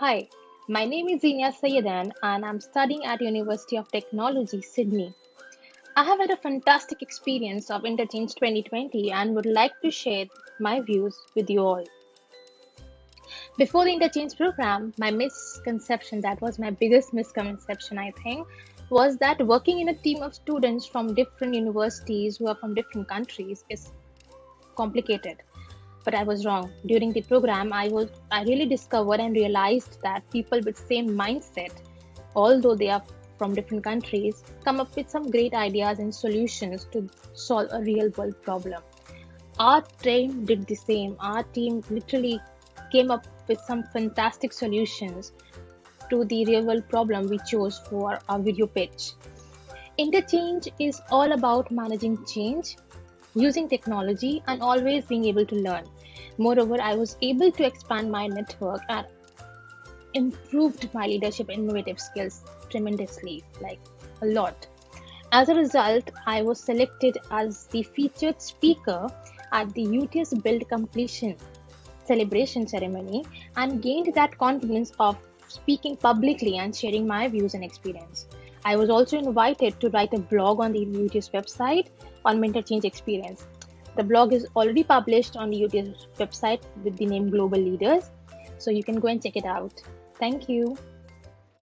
Hi, my name is Zinia Sayyidan and I'm studying at University of Technology, Sydney. I have had a fantastic experience of Interchange 2020 and would like to share my views with you all. Before the Interchange program, my misconception, that was my biggest misconception, I think, was that working in a team of students from different universities who are from different countries is complicated. But I was wrong. During the program, I really discovered and realized that people with same mindset, although they are from different countries, come up with some great ideas and solutions to solve a real world problem. Our team did the same. Our team literally came up with some fantastic solutions to the real world problem we chose for our video pitch. Interchange is all about managing change, using technology, and always being able to learn. Moreover, I was able to expand my network and improved my leadership and innovative skills tremendously, like a lot. As a result, I was selected as the featured speaker at the UTS Build Completion celebration ceremony and gained that confidence of speaking publicly and sharing my views and experience. I was also invited to write a blog on the UTS website on my interchange experience. The blog is already published on the UTS website with the name Global Leaders, so you can go and check it out. Thank you.